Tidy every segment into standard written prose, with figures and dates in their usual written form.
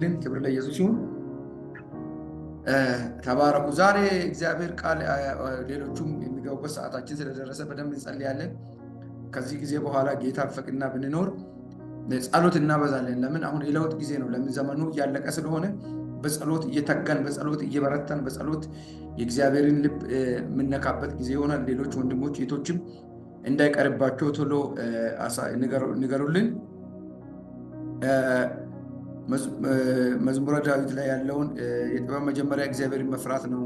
ክብር ለኢየሱስ ይሁን። ተባረኩ። ዛሬ እግዚአብሔር ቃል ሌሎቹም የሚገቡበት ሰዓታችን ስለደረሰ በደንብ እንጸልያለን። ከዚህ ጊዜ በኋላ ጌታ ፈቅድና ብንኖር ጸሎት እናበዛለን። ለምን አሁን የለውጥ ጊዜ ነው። ለምን ዘመኑ እያለቀ ስለሆነ በጸሎት እየተጋን፣ በጸሎት እየበረታን፣ በጸሎት የእግዚአብሔርን ልብ የምነካበት ጊዜ ይሆናል። ሌሎች ወንድሞች እህቶችም እንዳይቀርባቸው ቶሎ ንገሩልን። መዝሙረ ዳዊት ላይ ያለውን የጥበብ መጀመሪያ እግዚአብሔርን መፍራት ነው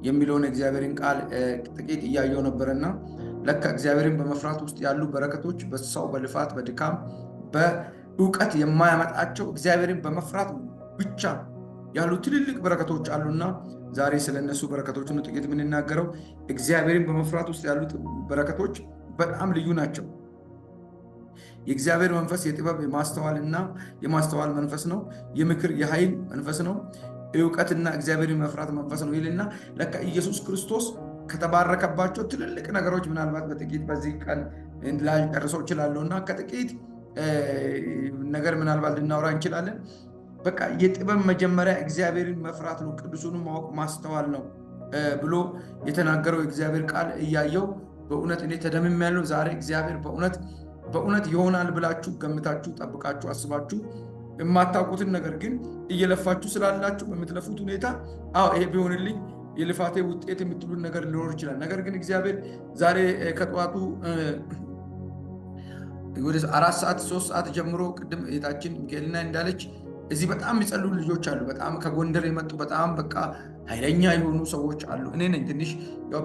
የሚለውን እግዚአብሔርን ቃል ጥቂት እያየው ነበረና ለካ እግዚአብሔርን በመፍራት ውስጥ ያሉ በረከቶች በሰው በልፋት በድካም በእውቀት የማያመጣቸው እግዚአብሔርን በመፍራት ብቻ ያሉ ትልልቅ በረከቶች አሉና ዛሬ ስለነሱ በረከቶች ነው ጥቂት የምንናገረው። እግዚአብሔርን በመፍራት ውስጥ ያሉ በረከቶች በጣም ልዩ ናቸው። የእግዚአብሔር መንፈስ የጥበብ የማስተዋልና የማስተዋል መንፈስ ነው። የምክር የኃይል መንፈስ ነው። እውቀትና እግዚአብሔርን መፍራት መንፈስ ነው ይልና ለካ ኢየሱስ ክርስቶስ ከተባረከባቸው ትልልቅ ነገሮች ምናልባት በጥቂት በዚህ ቀን ላልጨርሰው እችላለሁና ከጥቂት ነገር ምናልባት ልናወራ እንችላለን። በቃ የጥበብ መጀመሪያ እግዚአብሔርን መፍራት ነው፣ ቅዱሱን ማወቅ ማስተዋል ነው ብሎ የተናገረው የእግዚአብሔር ቃል እያየው በእውነት እኔ ተደምሜያለሁ። ዛሬ እግዚአብሔር በእውነት ይሆናል ብላችሁ ገምታችሁ ጠብቃችሁ አስባችሁ የማታውቁትን ነገር ግን እየለፋችሁ ስላላችሁ በምትለፉት ሁኔታ ይሄ ቢሆንልኝ የልፋቴ ውጤት የምትሉን ነገር ሊኖር ይችላል። ነገር ግን እግዚአብሔር ዛሬ ከጠዋቱ ወደ 4 ሰዓት 3 ሰዓት ጀምሮ ቅድም እህታችን ሚካኤልና እንዳለች እዚህ በጣም የሚጸልዩ ልጆች አሉ። በጣም ከጎንደር የመጡ በጣም በቃ ኃይለኛ የሆኑ ሰዎች አሉ። እኔ ነኝ ትንሽ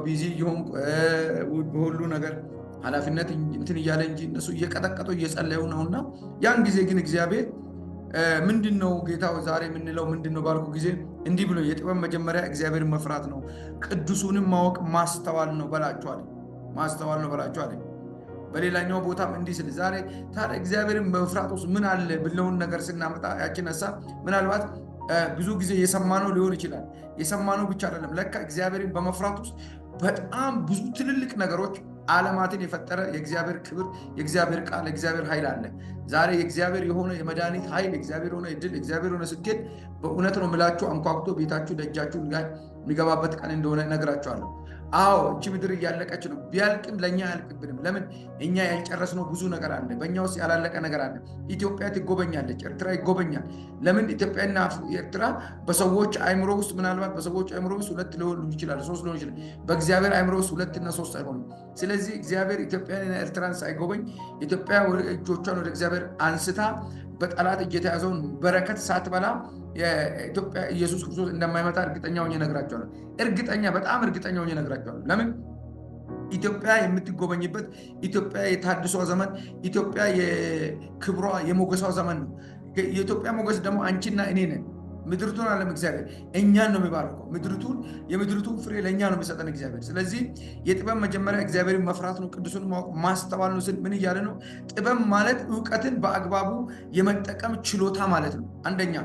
ቢዚ የሆንኩ በሁሉ ነገር ኃላፊነት እንትን እያለ እንጂ እነሱ እየቀጠቀጡ እየጸለዩ ነውና ያን ጊዜ ግን እግዚአብሔር ምንድነው ጌታው ዛሬ የምንለው ምንድነው ባልኩ ጊዜ እንዲህ ብሎ የጥበብ መጀመሪያ እግዚአብሔርን መፍራት ነው፣ ቅዱሱንም ማወቅ ማስተዋል ነው በላቸዋል። በሌላኛው ቦታም እንዲህ ስል ዛሬ ታዲያ እግዚአብሔርን መፍራት ውስጥ ምን አለ ብለውን ነገር ስናመጣ ያችን ሀሳብ ምናልባት ብዙ ጊዜ የሰማነው ሊሆን ይችላል። የሰማነው ብቻ አይደለም። ለካ እግዚአብሔርን በመፍራት ውስጥ በጣም ብዙ ትልልቅ ነገሮች ዓለማትን የፈጠረ የእግዚአብሔር ክብር፣ የእግዚአብሔር ቃል፣ የእግዚአብሔር ኃይል አለ። ዛሬ የእግዚአብሔር የሆነ የመድኃኒት ኃይል፣ የእግዚአብሔር የሆነ ዕድል፣ የእግዚአብሔር የሆነ ስኬት በእውነት ነው የምላችሁ አንኳኩቶ ቤታችሁ ደጃችሁ የሚገባበት ቀን እንደሆነ እነግራችኋለሁ። እቺ ምድር እያለቀች ነው። ቢያልቅም ለእኛ አያልቅብንም። ለምን እኛ ያልጨረስነው ብዙ ነገር አለ። በእኛ ውስጥ ያላለቀ ነገር አለ። ኢትዮጵያ ትጎበኛለች፣ ኤርትራ ይጎበኛል። ለምን ኢትዮጵያና ኤርትራ በሰዎች አእምሮ ውስጥ ምናልባት በሰዎች አእምሮ ውስጥ 2 ሊሆኑ ይችላል፣ 3 ሊሆኑ ይችላል። በእግዚአብሔር አእምሮ ውስጥ 2 እና 3 አይሆኑም። ስለዚህ እግዚአብሔር ኢትዮጵያንና ኤርትራን ሳይጎበኝ ኢትዮጵያ እጆቿን ወደ እግዚአብሔር አንስታ በጠላት እጅ የተያዘውን በረከት ሳትበላ የኢትዮጵያ ኢየሱስ ክርስቶስ እንደማይመጣ እርግጠኛ ሆኜ እነግራቸዋለሁ። በጣም እርግጠኛ ሆኜ እነግራቸዋለሁ። ለምን ኢትዮጵያ የምትጎበኝበት፣ ኢትዮጵያ የታድሷ ዘመን፣ ኢትዮጵያ የክብሯ የሞገሷ ዘመን ነው። የኢትዮጵያ ሞገስ ደግሞ አንቺና እኔ ነን። ምድርቱን አለም እግዚአብሔር እኛን ነው የሚባርከው። የምድርቱን ፍሬ ለእኛ ነው የሚሰጠን እግዚአብሔር። ስለዚህ የጥበብ መጀመሪያ እግዚአብሔርን መፍራት ነው፣ ቅዱሱን ማወቅ ማስተዋል ነው ስል ምን እያለ ነው? ጥበብ ማለት እውቀትን በአግባቡ የመጠቀም ችሎታ ማለት ነው። አንደኛ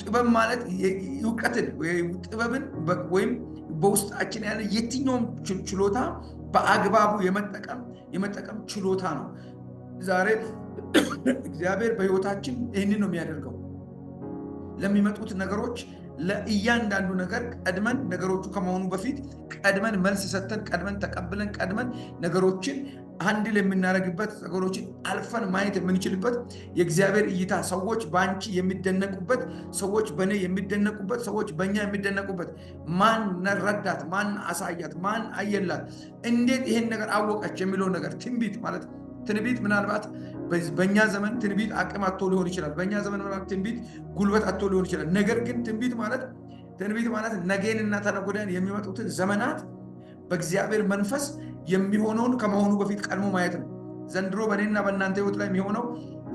ጥበብ ማለት ጥበብን ወይም በውስጣችን ያለ የትኛውም ችሎታ በአግባቡ የመጠቀም ችሎታ ነው። ዛሬ እግዚአብሔር በሕይወታችን ይህንን ነው የሚያደርገው። ለሚመጡት ነገሮች ለእያንዳንዱ ነገር ቀድመን ነገሮቹ ከመሆኑ በፊት ቀድመን መልስ ሰጥተን ቀድመን ተቀብለን ቀድመን ነገሮችን አንድል የምናደርግበት ነገሮችን አልፈን ማየት የምንችልበት የእግዚአብሔር እይታ፣ ሰዎች በአንቺ የሚደነቁበት፣ ሰዎች በእኔ የሚደነቁበት፣ ሰዎች በእኛ የሚደነቁበት፣ ማን ረዳት፣ ማን አሳያት፣ ማን አየላት፣ እንዴት ይሄን ነገር አወቀች የሚለው ነገር ትንቢት ማለት ነው። ትንቢት ምናልባት በእኛ ዘመን ትንቢት አቅም አጥቶ ሊሆን ይችላል። በእኛ ዘመን ምናልባት ትንቢት ጉልበት አጥቶ ሊሆን ይችላል። ነገር ግን ትንቢት ማለት ነገንና ተነገ ወዲያን የሚመጡትን ዘመናት በእግዚአብሔር መንፈስ የሚሆነውን ከመሆኑ በፊት ቀድሞ ማየት ነው። ዘንድሮ በእኔና በእናንተ ሕይወት ላይ የሚሆነው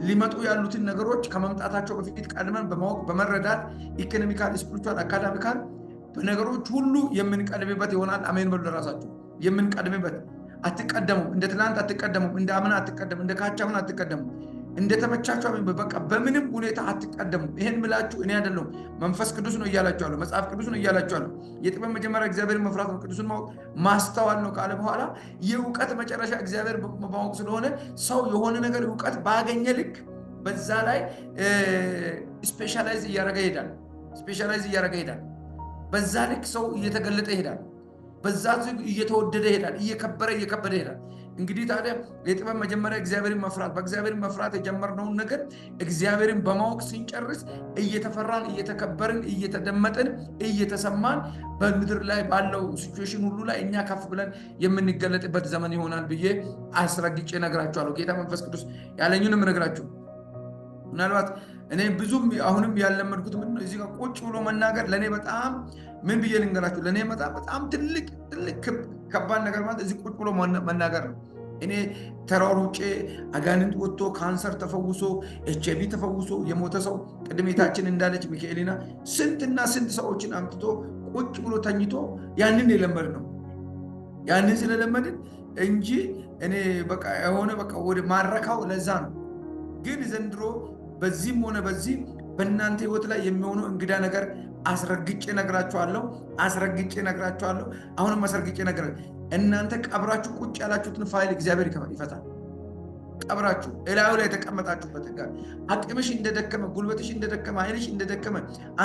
ሊመጡ ያሉትን ነገሮች ከመምጣታቸው በፊት ቀድመን በማወቅ በመረዳት ኢኮኖሚካል፣ ስፒሪቹዋል፣ አካዳሚካል በነገሮች ሁሉ የምንቀድምበት ይሆናል። አሜን በሉ ለራሳችሁ። የምንቀድምበት አትቀደሙም። እንደ ትናንት አትቀደሙም። እንደ አምና አትቀደሙም። እንደ ካቻምና አትቀደሙም። እንደ ተመቻችሁ በቃ በምንም ሁኔታ አትቀደሙም። ይሄን ምላችሁ እኔ አይደለሁም፣ መንፈስ ቅዱስ ነው እያላችኋለሁ፣ መጽሐፍ ቅዱስ ነው እያላችኋለሁ። የጥበብ መጀመሪያ እግዚአብሔርን መፍራት ነው፣ ቅዱስን ማወቅ ማስተዋል ነው ካለ በኋላ የእውቀት መጨረሻ እግዚአብሔር ማወቅ ስለሆነ ሰው የሆነ ነገር እውቀት ባገኘ ልክ በዛ ላይ ስፔሻላይዝ እያደረገ ይሄዳል። በዛ ልክ ሰው እየተገለጠ ይሄዳል። በዛ ልክ እየተወደደ ይሄዳል። እየከበረ ይሄዳል። እንግዲህ ታዲያ የጥበብ መጀመሪያ እግዚአብሔርን መፍራት፣ በእግዚአብሔር መፍራት የጀመርነውን ነገር እግዚአብሔርን በማወቅ ስንጨርስ እየተፈራን፣ እየተከበርን፣ እየተደመጥን፣ እየተሰማን በምድር ላይ ባለው ሲቹዌሽን ሁሉ ላይ እኛ ከፍ ብለን የምንገለጥበት ዘመን ይሆናል ብዬ አስረግጬ እነግራችኋለሁ። ጌታ መንፈስ ቅዱስ ያለኝንም እነግራችሁ። ምናልባት እኔ ብዙም አሁንም ያለመድኩት ምን ነው፣ እዚህ ጋር ቁጭ ብሎ መናገር ለእኔ በጣም ምን ብዬ ልንገራችሁ፣ ለእኔ በጣም ትልቅ ከባድ ነገር ማለት እዚህ ቁጭ ብሎ መናገር ነው። እኔ ተሯሩጬ አጋንንት ወጥቶ ካንሰር ተፈውሶ ኤችአይቪ ተፈውሶ የሞተ ሰው ቅድሜታችን እንዳለች ሚካኤሊና ስንትና ስንት ሰዎችን አምጥቶ ቁጭ ብሎ ተኝቶ ያንን የለመድ ነው። ያንን ስለለመድን እንጂ እኔ በቃ የሆነ በቃ ወደ ማረካው ለዛ ነው። ግን ዘንድሮ በዚህም ሆነ በዚህ በእናንተ ህይወት ላይ የሚሆነው እንግዳ ነገር አስረግጬ ነግራችኋለሁ። አሁንም አስረግጬ ነግራችኋለሁ። እናንተ ቀብራችሁ ቁጭ ያላችሁትን ፋይል እግዚአብሔር ይፈታል። ቀብራችሁ እላዩ ላይ የተቀመጣችሁበት ጋር አቅምሽ እንደደከመ፣ ጉልበትሽ እንደደከመ፣ ኃይልሽ እንደደከመ፣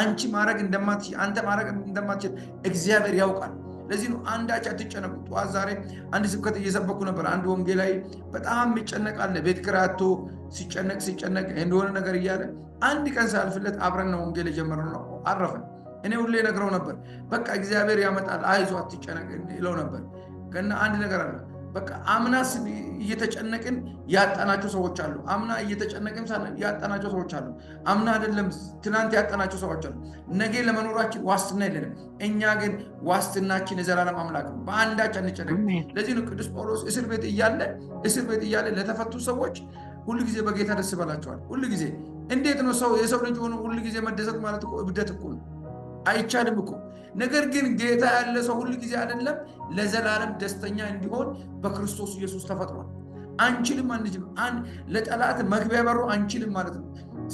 አንቺ ማድረግ እንደማትችል፣ አንተ ማድረግ እንደማትችል እግዚአብሔር ያውቃል። ለዚህ ነው አንዳች አትጨነቁ። ጠዋት ዛሬ አንድ ስብከት እየሰበኩ ነበር። አንድ ወንጌላዊ በጣም የሚጨነቅ አለ። ቤት ኪራይ አጥቶ ሲጨነቅ እንደሆነ ነገር እያለ አንድ ቀን ሳልፍለት አብረን ነው ወንጌል የጀመርነው ነው አረፈ። እኔ ሁሌ ነግረው ነበር፣ በቃ እግዚአብሔር ያመጣል፣ አይዞ አትጨነቅ ይለው ነበር። ግን አንድ ነገር አለ። በቃ አምና እየተጨነቅን ያጣናቸው ሰዎች አሉ። አምና እየተጨነቅን ያጣናቸው ሰዎች አሉ። አምና አይደለም ትናንት ያጣናቸው ሰዎች አሉ። ነገ ለመኖራችን ዋስትና የለንም። እኛ ግን ዋስትናችን የዘላለም አምላክ ነው። በአንዳች አንጨነቅ። ለዚህ ነው ቅዱስ ጳውሎስ እስር ቤት እያለ ለተፈቱ ሰዎች ሁሉ ጊዜ በጌታ ደስ በላቸዋል። ሁሉ ጊዜ እንዴት ነው ሰው የሰው ልጅ ሆኖ ሁሉ ጊዜ መደሰት ማለት እኮ እብደት እኮ ነው። አይቻልም እኮ። ነገር ግን ጌታ ያለ ሰው ሁሉ ጊዜ አይደለም ለዘላለም ደስተኛ እንዲሆን በክርስቶስ ኢየሱስ ተፈጥሯል። አንችልም። ለጠላት መግቢያ በሩ አንችልም ማለት ነው።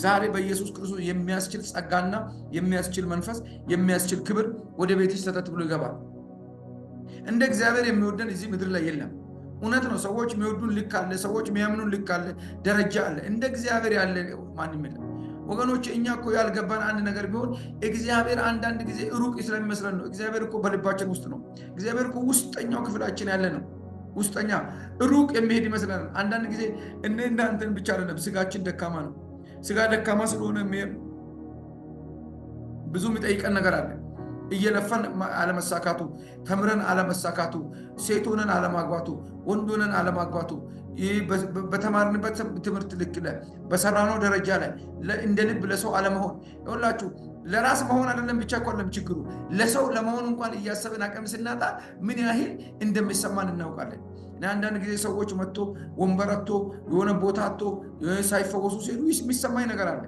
ዛሬ በኢየሱስ ክርስቶስ የሚያስችል ጸጋና የሚያስችል መንፈስ የሚያስችል ክብር ወደ ቤትሽ ሰተት ብሎ ይገባል። እንደ እግዚአብሔር የሚወደን እዚህ ምድር ላይ የለም። እውነት ነው። ሰዎች የሚወዱን ልክ አለ፣ ሰዎች የሚያምኑን ልክ አለ፣ ደረጃ አለ። እንደ እግዚአብሔር ያለ ማንም የለም ወገኖች። እኛ እኮ ያልገባን አንድ ነገር ቢሆን እግዚአብሔር አንዳንድ ጊዜ ሩቅ ስለሚመስለን ነው። እግዚአብሔር እኮ በልባችን ውስጥ ነው። እግዚአብሔር እኮ ውስጠኛው ክፍላችን ያለ ነው። ውስጠኛ ሩቅ የሚሄድ ይመስለናል። አንዳንድ ጊዜ እናንተን ብቻ አይደለም፣ ስጋችን ደካማ ነው። ስጋ ደካማ ስለሆነ ብዙ የሚጠይቀን ነገር አለ። እየለፈን አለመሳካቱ፣ ተምረን አለመሳካቱ፣ ሴት ሆነን አለማግባቱ፣ ወንድ ሆነን አለማግባቱ፣ በተማርንበት ትምህርት ልክ በሰራነው ደረጃ ላይ እንደ ልብ ለሰው አለመሆን። ይኸውላችሁ ለራስ መሆን አይደለም ብቻ እኮ አይደለም ችግሩ፣ ለሰው ለመሆን እንኳን እያሰብን አቅም ስናጣ ምን ያህል እንደሚሰማን እናውቃለን። አንዳንድ ጊዜ ሰዎች መጥቶ ወንበር አጥቶ የሆነ ቦታ አጥቶ ሳይፈወሱ ሲሉ የሚሰማኝ ነገር አለ።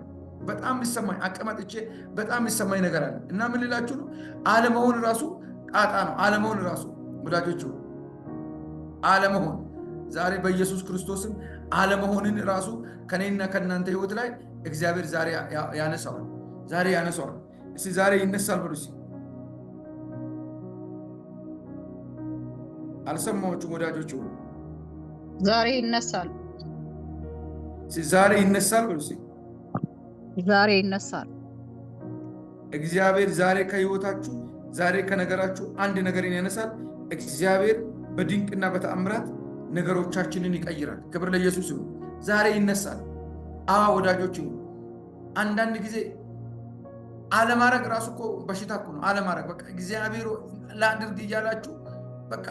በጣም የሚሰማኝ አቀማጥቼ በጣም የሚሰማኝ ነገር አለ። እና ምን ልላችሁ ነው? አለመሆን ራሱ ጣጣ ነው። አለመሆን ራሱ ወዳጆቹ፣ አለመሆን ዛሬ በኢየሱስ ክርስቶስም አለመሆንን ራሱ ከኔና ከእናንተ ህይወት ላይ እግዚአብሔር ዛሬ ያነሳዋል። እስቲ ዛሬ ይነሳል ብሎ አልሰማዎቹም ወዳጆቹ? ዛሬ ይነሳል። ዛሬ ይነሳል ብሎ ዛሬ ይነሳል። እግዚአብሔር ዛሬ ከህይወታችሁ ዛሬ ከነገራችሁ አንድ ነገርን ያነሳል። እግዚአብሔር በድንቅና በተአምራት ነገሮቻችንን ይቀይራል። ክብር ለኢየሱስ ይሁን። ዛሬ ይነሳል። ወዳጆች፣ አንዳንድ ጊዜ አለማድረግ ራሱ እኮ በሽታ እኮ ነው። አለማድረግ በቃ እግዚአብሔር ላድርግ እያላችሁ በቃ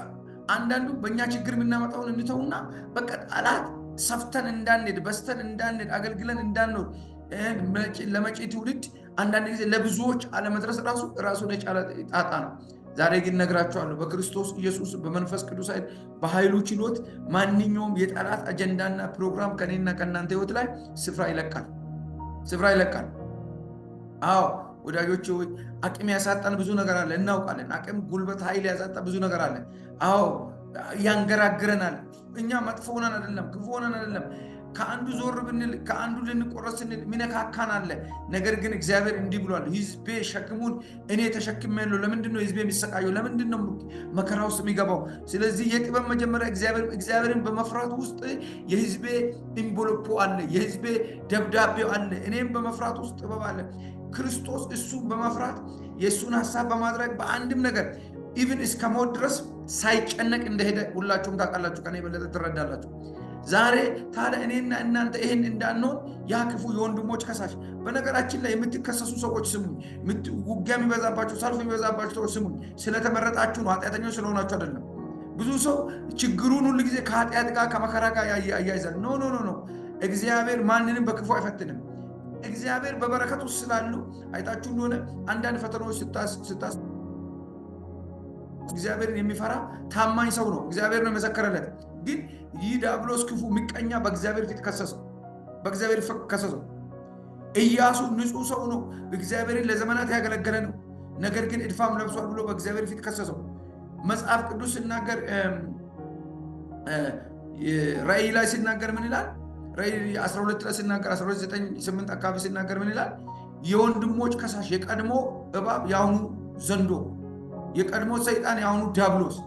አንዳንዱ በእኛ ችግር የምናመጣውን እንተውና በቃ ጠላት ሰፍተን እንዳንሄድ፣ በስተን እንዳንሄድ፣ አገልግለን እንዳንኖር ለመጪ ትውልድ አንዳንድ ጊዜ ለብዙዎች አለመድረስ ራሱን የቻለ ጣጣ ነው። ዛሬ ግን ነግራችኋለሁ፣ በክርስቶስ ኢየሱስ በመንፈስ ቅዱስ ኃይል በኃይሉ ችሎት ማንኛውም የጠላት አጀንዳና ፕሮግራም ከኔና ከእናንተ ህይወት ላይ ስፍራ ይለቃል። ወዳጆች፣ አቅም ያሳጣን ብዙ ነገር አለ፣ እናውቃለን። አቅም፣ ጉልበት፣ ኃይል ያሳጣ ብዙ ነገር አለ። ያንገራግረናል። እኛ መጥፎ ሆነን አይደለም፣ ክፉ ሆነን አይደለም። ከአንዱ ዞር ብንል ከአንዱ ልንቆረስ ስንል ሚነካካን አለ። ነገር ግን እግዚአብሔር እንዲህ ብሏል፣ ሕዝቤ ሸክሙን እኔ ተሸክሜያለሁ። ለምንድን ነው ሕዝቤ የሚሰቃየው? ለምንድን ነው መከራ ውስጥ የሚገባው? ስለዚህ የጥበብ መጀመሪያ እግዚአብሔርን በመፍራት ውስጥ የሕዝቤ ኢንቨሎፖ አለ፣ የሕዝቤ ደብዳቤው አለ። እኔም በመፍራት ውስጥ ጥበብ አለ። ክርስቶስ እሱን በመፍራት የእሱን ሀሳብ በማድረግ በአንድም ነገር ኢቭን እስከ ሞት ድረስ ሳይጨነቅ እንደሄደ ሁላችሁም ታውቃላችሁ፣ ከኔ የበለጠ ትረዳላችሁ። ዛሬ ታዲያ እኔና እናንተ ይህን እንዳንሆን ያ ክፉ የወንድሞች ከሳሽ። በነገራችን ላይ የምትከሰሱ ሰዎች ስሙኝ፣ ውጊያ የሚበዛባችሁ ሰልፍ የሚበዛባችሁ ሰዎች ስሙኝ። ስለተመረጣችሁ ነው፣ ኃጢአተኞች ስለሆናችሁ አይደለም። ብዙ ሰው ችግሩን ሁሉ ጊዜ ከኃጢአት ጋር ከመከራ ጋር ያያይዛል። ኖ ኖ ኖ፣ እግዚአብሔር ማንንም በክፉ አይፈትንም። እግዚአብሔር በበረከት ውስጥ ስላሉ አይታችሁ እንደሆነ አንዳንድ ፈተናዎች ስታስ እግዚአብሔርን የሚፈራ ታማኝ ሰው ነው፣ እግዚአብሔር ነው የመሰከረለት። ግን ይህ ዲያብሎስ ክፉ ምቀኛ በእግዚአብሔር ፊት ከሰሰው፣ በእግዚአብሔር ፊት ከሰሰው። ኢያሱ ንጹህ ሰው ነው፣ እግዚአብሔርን ለዘመናት ያገለገለ ነው። ነገር ግን እድፋም ለብሷል ብሎ በእግዚአብሔር ፊት ከሰሰው። መጽሐፍ ቅዱስ ሲናገር ራእይ ላይ ሲናገር ምን ይላል? ራእይ 12 ላይ ሲናገር 12:9-8 አካባቢ ሲናገር ምን ይላል? የወንድሞች ከሳሽ የቀድሞ እባብ የአሁኑ ዘንዶ፣ የቀድሞ ሰይጣን የአሁኑ ዲያብሎስ፣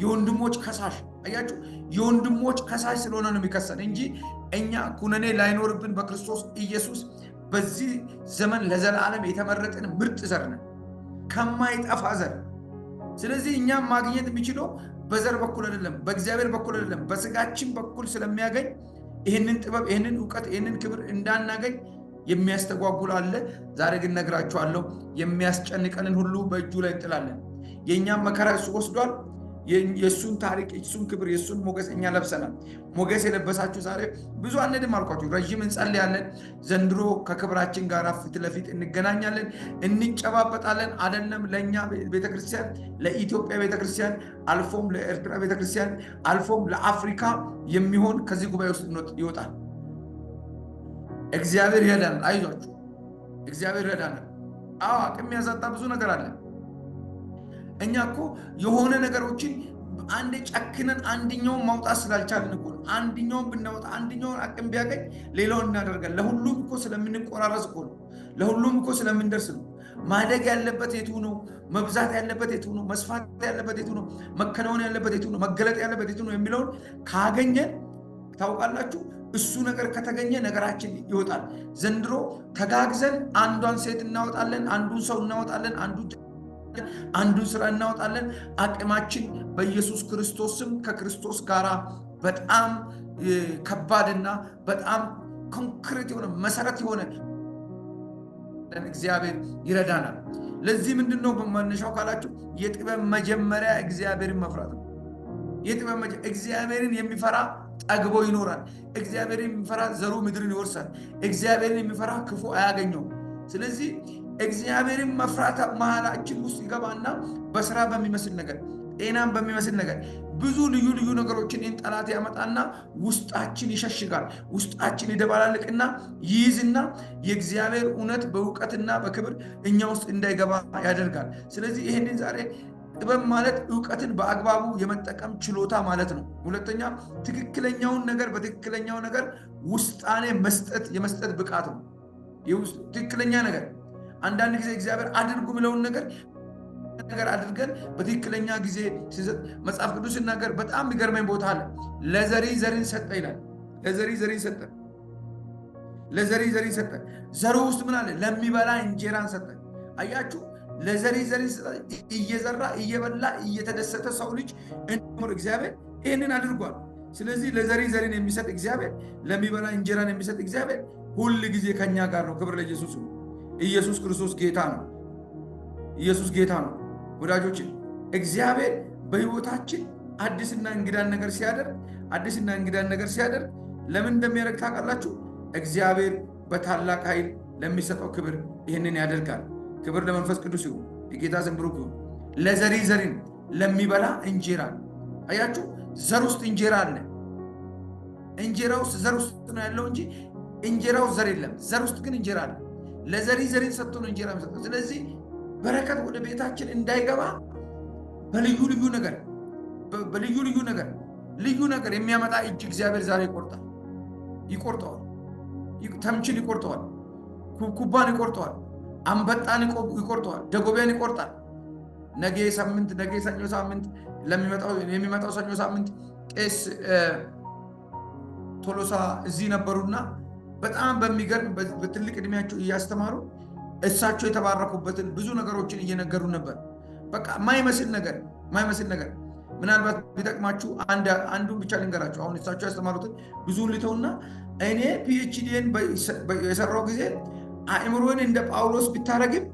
የወንድሞች ከሳሽ። አያችሁ፣ የወንድሞች ከሳሽ ስለሆነ ነው የሚከሰን እንጂ እኛ ኩነኔ ላይኖርብን በክርስቶስ ኢየሱስ በዚህ ዘመን ለዘላለም የተመረጥን ምርጥ ዘር ነን፣ ከማይጠፋ ዘር። ስለዚህ እኛም ማግኘት የሚችለው በዘር በኩል አይደለም፣ በእግዚአብሔር በኩል አይደለም፣ በስጋችን በኩል ስለሚያገኝ ይህንን ጥበብ፣ ይህንን እውቀት፣ ይህንን ክብር እንዳናገኝ የሚያስተጓጉል አለ። ዛሬ ግን ነግራችኋለሁ፣ የሚያስጨንቀንን ሁሉ በእጁ ላይ እንጥላለን። የእኛም መከራ እሱ ወስዷል። የእሱን ታሪክ፣ የእሱን ክብር፣ የእሱን ሞገስ እኛ ለብሰናል። ሞገስ የለበሳችሁ ዛሬ ብዙ አንድም አልኳችሁ፣ ረዥም እንጸልያለን። ዘንድሮ ከክብራችን ጋር ፊት ለፊት እንገናኛለን፣ እንጨባበጣለን። አይደለም ለእኛ ቤተክርስቲያን፣ ለኢትዮጵያ ቤተክርስቲያን፣ አልፎም ለኤርትራ ቤተክርስቲያን፣ አልፎም ለአፍሪካ የሚሆን ከዚህ ጉባኤ ውስጥ ይወጣል። እግዚአብሔር ይረዳናል። አይዟችሁ፣ እግዚአብሔር ይረዳናል። አቅም ያሳጣ ብዙ ነገር አለ። እኛ እኮ የሆነ ነገሮችን አንድ ጨክነን አንድኛውን ማውጣት ስላልቻልን እኮ ነው። አንድኛውን ብናወጣ አንድኛውን አቅም ቢያገኝ ሌላውን እናደርጋለን። ለሁሉም እኮ ስለምንቆራረስ እኮ ነው። ለሁሉም እኮ ስለምንደርስ ነው። ማደግ ያለበት የቱ ነው? መብዛት ያለበት የቱ ነው? መስፋት ያለበት የቱ ነው? መከናወን ያለበት የቱ ነው? መገለጥ ያለበት የቱ ነው የሚለውን ካገኘን ታውቃላችሁ፣ እሱ ነገር ከተገኘ ነገራችን ይወጣል። ዘንድሮ ተጋግዘን አንዷን ሴት እናወጣለን፣ አንዱን ሰው እናወጣለን፣ አንዱን ስራ እናወጣለን። አቅማችን በኢየሱስ ክርስቶስ ስም ከክርስቶስ ጋር በጣም ከባድና በጣም ኮንክሪት የሆነ መሰረት የሆነ እግዚአብሔር ይረዳናል። ለዚህ ምንድነው በመነሻው ካላችሁ የጥበብ መጀመሪያ እግዚአብሔርን መፍራት ነው። የጥበብ እግዚአብሔርን የሚፈራ ጠግቦ ይኖራል። እግዚአብሔርን የሚፈራ ዘሩ ምድርን ይወርሳል። እግዚአብሔርን የሚፈራ ክፉ አያገኘውም። ስለዚህ እግዚአብሔርን መፍራት መሃላችን ውስጥ ይገባና በስራ በሚመስል ነገር፣ ጤናን በሚመስል ነገር ብዙ ልዩ ልዩ ነገሮችን ይህን ጠላት ያመጣና ውስጣችን ይሸሽጋል። ውስጣችን ይደባላልቅና ይይዝና የእግዚአብሔር እውነት በእውቀትና በክብር እኛ ውስጥ እንዳይገባ ያደርጋል። ስለዚህ ይህንን ዛሬ ጥበብ ማለት እውቀትን በአግባቡ የመጠቀም ችሎታ ማለት ነው። ሁለተኛ ትክክለኛውን ነገር በትክክለኛው ነገር ውሳኔ መስጠት የመስጠት ብቃት ነው። ትክክለኛ ነገር አንዳንድ ጊዜ እግዚአብሔር አድርጉ የሚለውን ነገር አድርገን በትክክለኛ ጊዜ ሲሰጥ መጽሐፍ ቅዱስ ሲናገር በጣም የሚገርመኝ ቦታ አለ። ለዘሪ ዘሪን ሰጠ ይላል። ለዘሪ ዘሪን ሰጠ። ለዘሪ ዘሪን ሰጠ። ዘሩ ውስጥ ምን አለ? ለሚበላ እንጀራን ሰጠ። አያችሁ፣ ለዘሪ ዘሪን ሰጠ። እየዘራ እየበላ እየተደሰተ ሰው ልጅ እንዲኖር እግዚአብሔር ይህንን አድርጓል። ስለዚህ ለዘሪ ዘሪን የሚሰጥ እግዚአብሔር፣ ለሚበላ እንጀራን የሚሰጥ እግዚአብሔር ሁል ጊዜ ከኛ ጋር ነው። ክብር ለኢየሱስ ነው። ኢየሱስ ክርስቶስ ጌታ ነው። ኢየሱስ ጌታ ነው። ወዳጆች፣ እግዚአብሔር በሕይወታችን አዲስና እንግዳን ነገር ሲያደርግ ለምን እንደሚያደርግ ታውቃላችሁ? እግዚአብሔር በታላቅ ኃይል ለሚሰጠው ክብር ይህንን ያደርጋል። ክብር ለመንፈስ ቅዱስ ይሁን። የጌታ ስም ብሩክ ይሁን። ለዘሪ ዘሪን ለሚበላ እንጀራ። አያችሁ፣ ዘር ውስጥ እንጀራ አለ። እንጀራ ውስጥ ዘር ውስጥ ነው ያለው እንጂ እንጀራው ዘር የለም። ዘር ውስጥ ግን እንጀራ አለ። ለዘሪ ዘሪን ሰጥቶ ነው እንጀራ የሚሰጠው። ስለዚህ በረከት ወደ ቤታችን እንዳይገባ በልዩ ልዩ ነገር የሚያመጣ እጅ እግዚአብሔር ዛሬ ይቆርጣል። ይቆርጠዋል፣ ተምችን ይቆርጠዋል፣ ኩባን ይቆርጠዋል፣ አንበጣን ይቆርጠዋል፣ ደጎቢያን ይቆርጣል። ነገ ሰኞ ሳምንት የሚመጣው ሰኞ ሳምንት ቄስ ቶሎሳ እዚህ ነበሩና በጣም በሚገርም በትልቅ እድሜያቸው እያስተማሩ እሳቸው የተባረኩበትን ብዙ ነገሮችን እየነገሩ ነበር። በቃ ማይመስል ነገር ምናልባት ቢጠቅማችሁ አንዱን ብቻ ልንገራችሁ። አሁን እሳቸው ያስተማሩትን ብዙውን ልተውና እኔ ፒኤችዲን የሰራው ጊዜ አእምሮን እንደ ጳውሎስ ቢታረግም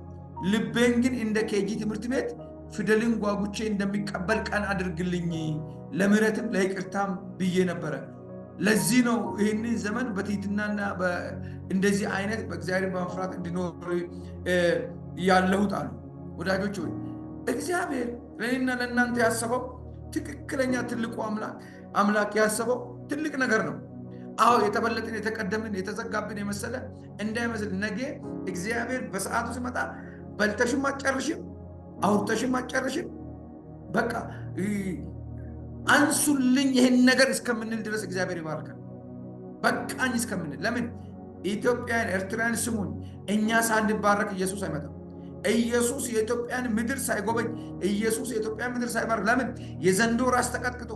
ልቤን ግን እንደ ኬጂ ትምህርት ቤት ፊደልን ጓጉቼ እንደሚቀበል ቀን አድርግልኝ ለምህረትም ለይቅርታም ብዬ ነበረ። ለዚህ ነው ይህንን ዘመን በትህትናና እንደዚህ አይነት በእግዚአብሔር በመፍራት እንዲኖር ያለሁት አሉ። ወዳጆች ሆይ እግዚአብሔር ለእኔና ለእናንተ ያሰበው ትክክለኛ ትልቁ አምላክ ያሰበው ትልቅ ነገር ነው። አዎ የተበለጥን የተቀደምን የተዘጋብን የመሰለ እንዳይመስል ነገ እግዚአብሔር በሰዓቱ ሲመጣ በልተሽም አትጨርሽም፣ አውርተሽም አትጨርሽም። በቃ አንሱልኝ ይህን ነገር እስከምንል ድረስ እግዚአብሔር ይባርካል። በቃኝ እስከምንል። ለምን ኢትዮጵያን ኤርትራን ስሙን፣ እኛ ሳንባረክ ኢየሱስ አይመጣም። ኢየሱስ የኢትዮጵያን ምድር ሳይጎበኝ፣ ኢየሱስ የኢትዮጵያን ምድር ሳይባርክ፣ ለምን የዘንዶ ራስ ተቀጥቅጦ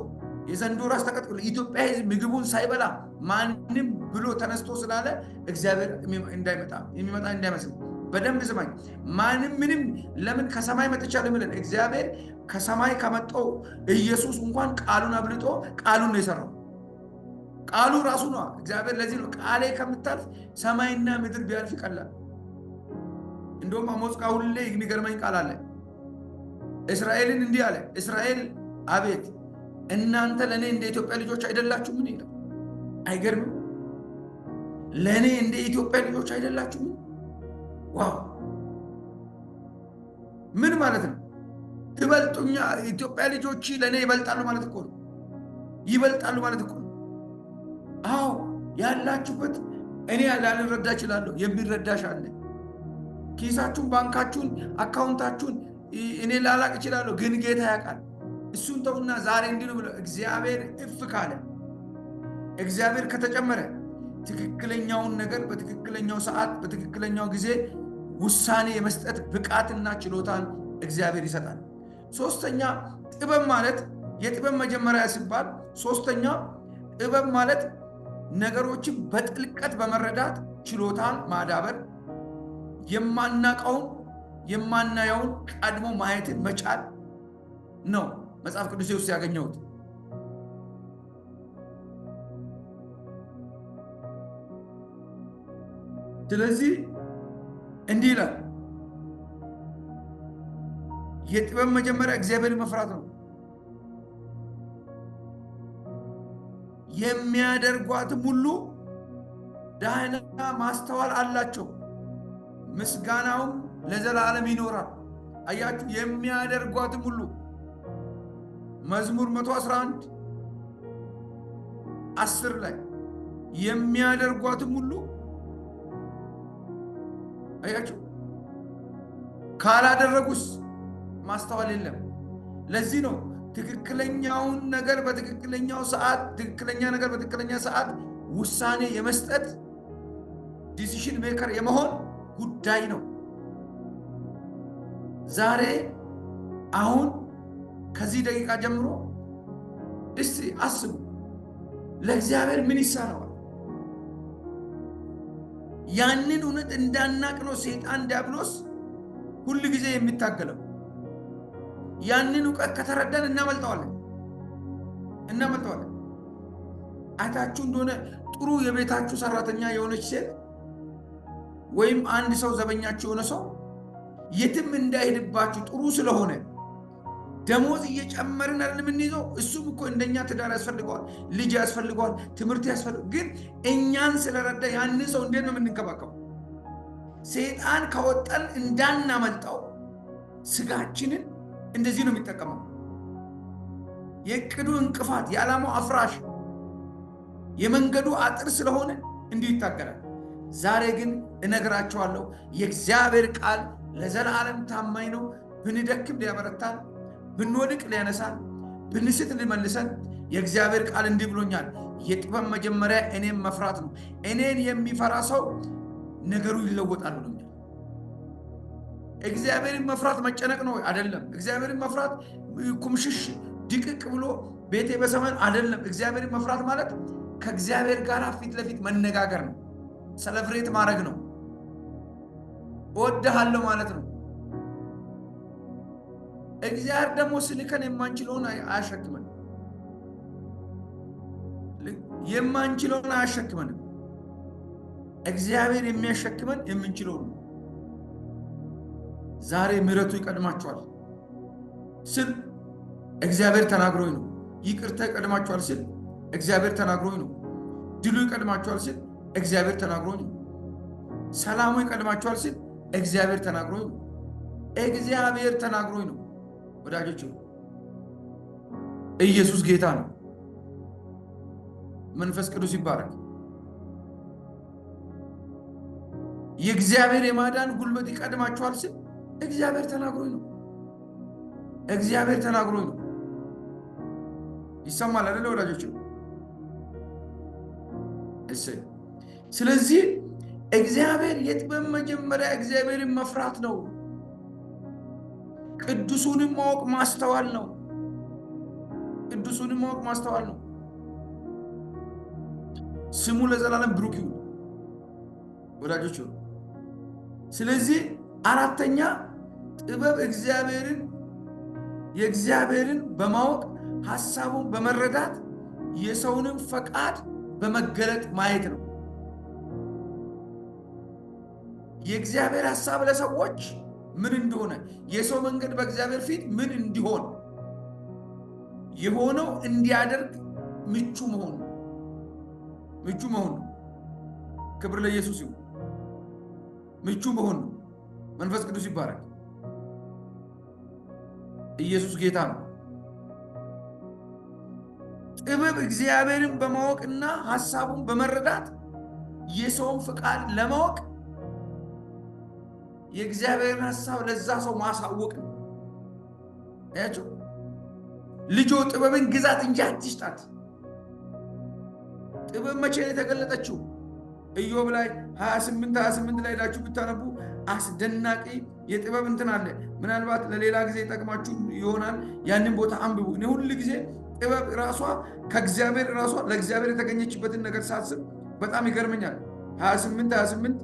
ኢትዮጵያ ሕዝብ ምግቡን ሳይበላ ማንም ብሎ ተነስቶ ስላለ እግዚአብሔር እንዳይመጣ የሚመጣ እንዳይመስል በደንብ ስማኝ። ማንም ምንም ለምን ከሰማይ መጥቻለሁ የሚለን እግዚአብሔር ከሰማይ ከመጣው ኢየሱስ እንኳን ቃሉን አብልጦ ቃሉን ነው የሰራው። ቃሉ ራሱ ነው እግዚአብሔር። ለዚህ ነው ቃሌ ከምታልፍ ሰማይና ምድር ቢያልፍ ይቀላል። እንደውም አሞጽ ጋር ሁሌ የሚገርመኝ ቃል አለ። እስራኤልን እንዲህ አለ፣ እስራኤል አቤት እናንተ ለእኔ እንደ ኢትዮጵያ ልጆች አይደላችሁ? ምን ይላል? አይገርምም? ለእኔ እንደ ኢትዮጵያ ልጆች አይደላችሁ? ዋው! ምን ማለት ነው? ትበልጡኛ ኢትዮጵያ ልጆች ለእኔ ይበልጣሉ ማለት እኮ ነው። ይበልጣሉ ማለት እኮ ነው። አዎ ያላችሁበት እኔ ላልረዳ እችላለሁ፣ የሚረዳሽ አለ። ኪሳችሁን፣ ባንካችሁን፣ አካውንታችሁን እኔ ላላቅ እችላለሁ፣ ግን ጌታ ያውቃል። እሱን ተውና ዛሬ እንዲህ ነው ብለው እግዚአብሔር እፍ ካለ እግዚአብሔር ከተጨመረ ትክክለኛውን ነገር በትክክለኛው ሰዓት በትክክለኛው ጊዜ ውሳኔ የመስጠት ብቃትና ችሎታን እግዚአብሔር ይሰጣል። ሶስተኛ ጥበብ ማለት የጥበብ መጀመሪያ ሲባል ሶስተኛ ጥበብ ማለት ነገሮችን በጥልቀት በመረዳት ችሎታን ማዳበር፣ የማናቀውን የማናየውን ቀድሞ ማየትን መቻል ነው። መጽሐፍ ቅዱስ ውስጥ ያገኘሁት ስለዚህ እንዲህ ይላል፣ የጥበብ መጀመሪያ እግዚአብሔር መፍራት ነው። የሚያደርጓትም ሁሉ ዳህና ማስተዋል አላቸው፣ ምስጋናውም ለዘላለም ይኖራል። አያችሁ፣ የሚያደርጓትም ሁሉ መዝሙር 111 10 ላይ የሚያደርጓትም ሁሉ አያችሁ፣ ካላደረጉስ ማስተዋል የለም። ለዚህ ነው ትክክለኛውን ነገር በትክክለኛው ሰዓት ትክክለኛ ነገር በትክክለኛ ሰዓት ውሳኔ የመስጠት ዲሲሽን ሜከር የመሆን ጉዳይ ነው። ዛሬ አሁን ከዚህ ደቂቃ ጀምሮ እስቲ አስቡ፣ ለእግዚአብሔር ምን ይሳነዋል? ያንን እውነት እንዳናቅ ነው ሰይጣን ዲያብሎስ ሁል ጊዜ የሚታገለው። ያንን እውቀት ከተረዳን እናመልጠዋለን። አይታችሁ እንደሆነ ጥሩ የቤታችሁ ሰራተኛ የሆነች ሴት ወይም አንድ ሰው ዘበኛችሁ የሆነ ሰው የትም እንዳይሄድባችሁ ጥሩ ስለሆነ ደሞዝ እየጨመርን አይደል የምንይዘው? እሱም እኮ እንደኛ ትዳር ያስፈልገዋል፣ ልጅ ያስፈልገዋል፣ ትምህርት ያስፈልገዋል። ግን እኛን ስለረዳ ያንን ሰው እንዴት ነው የምንከባከበው? ሰይጣን ከወጣን እንዳናመልጠው ስጋችንን እንደዚህ ነው የሚጠቀመው። የእቅዱ እንቅፋት፣ የዓላማው አፍራሽ፣ የመንገዱ አጥር ስለሆነ እንዲሁ ይታገላል። ዛሬ ግን እነግራቸዋለሁ፣ የእግዚአብሔር ቃል ለዘላለም ታማኝ ነው። ብንደክም ሊያበረታን፣ ብንወድቅ ሊያነሳን፣ ብንስት ሊመልሰን። የእግዚአብሔር ቃል እንዲህ ብሎኛል፣ የጥበብ መጀመሪያ እኔን መፍራት ነው። እኔን የሚፈራ ሰው ነገሩ ይለወጣል ብሎኛል። እግዚአብሔርን መፍራት መጨነቅ ነው አይደለም። እግዚአብሔርን መፍራት ኩምሽሽ ድቅቅ ብሎ ቤቴ በሰማይ አይደለም። እግዚአብሔርን መፍራት ማለት ከእግዚአብሔር ጋር ፊት ለፊት መነጋገር ነው። ሰለብሬት ማድረግ ነው። እወድሃለሁ ማለት ነው። እግዚአብሔር ደግሞ ስልከን የማንችለውን አያሸክመን፣ የማንችለውን አያሸክመንም። እግዚአብሔር የሚያሸክመን የምንችለውን ነው። ዛሬ ምሕረቱ ይቀድማቸዋል ስል እግዚአብሔር ተናግሮኝ ነው። ይቅርታ ይቀድማቸዋል ስል እግዚአብሔር ተናግሮኝ ነው። ድሉ ይቀድማቸዋል ስል እግዚአብሔር ተናግሮኝ ነው። ሰላሙ ይቀድማቸዋል ስል እግዚአብሔር ተናግሮኝ ነው። እግዚአብሔር ተናግሮኝ ነው። ወዳጆች ኢየሱስ ጌታ ነው። መንፈስ ቅዱስ ይባረክ። የእግዚአብሔር የማዳን ጉልበት ይቀድማቸዋል ስል እግዚአብሔር ተናግሮኝ ነው። እግዚአብሔር ተናግሮኝ ነው። ይሰማል አይደለ ወዳጆች? ስለዚህ እግዚአብሔር የጥበብ መጀመሪያ እግዚአብሔርን መፍራት ነው። ቅዱሱንም ማወቅ ማስተዋል ነው። ቅዱሱንም ማወቅ ማስተዋል ነው። ስሙ ለዘላለም ብሩክ ይሁን ወዳጆች። ስለዚህ አራተኛ ጥበብ የእግዚአብሔርን በማወቅ ሐሳቡን በመረዳት የሰውንም ፈቃድ በመገለጥ ማየት ነው። የእግዚአብሔር ሐሳብ ለሰዎች ምን እንደሆነ፣ የሰው መንገድ በእግዚአብሔር ፊት ምን እንዲሆን የሆነው እንዲያደርግ ምቹ መሆን ነው። ክብር ለኢየሱስ ይሁን። ምቹ መሆን ነው። መንፈስ ቅዱስ ይባረክ። ኢየሱስ ጌታ ነው። ጥበብ እግዚአብሔርን በማወቅና ሐሳቡን በመረዳት የሰውን ፍቃድ ለማወቅ የእግዚአብሔርን ሐሳብ ለዛ ሰው ማሳወቅ ነው። አያችሁ? ልጆ ጥበብን ግዛት እንጂ አትሽጣት። ጥበብ መቼ ነው የተገለጠችው? ኢዮብ ላይ 28 ላይ ሄዳችሁ ብታነቡ አስደናቂ የጥበብ እንትን አለ። ምናልባት ለሌላ ጊዜ ይጠቅማችሁ ይሆናል። ያንን ቦታ አንብቡ። እኔ ሁሉ ጊዜ ጥበብ ራሷ ከእግዚአብሔር ራሷ ለእግዚአብሔር የተገኘችበትን ነገር ሳስብ በጣም ይገርመኛል። 28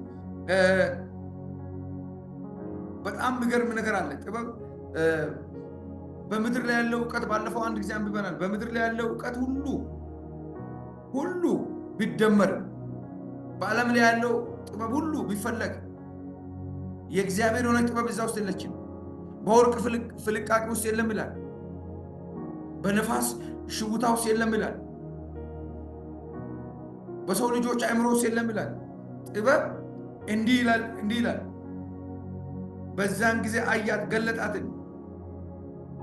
በጣም የሚገርም ነገር አለ። ጥበብ በምድር ላይ ያለው እውቀት ባለፈው አንድ ጊዜ አንብበናል። በምድር ላይ ያለው እውቀት ሁሉ ቢደመር በዓለም ላይ ያለው ጥበብ ሁሉ ቢፈለግ የእግዚአብሔር የሆነ ጥበብ እዛ ውስጥ የለችም። በወርቅ ፍልቃቄ ውስጥ የለም ይላል። በነፋስ ሽውታ ውስጥ የለም ይላል። በሰው ልጆች አእምሮ ውስጥ የለም ይላል። ጥበብ እንዲህ ይላል። በዛን ጊዜ አያት፣ ገለጣትን፣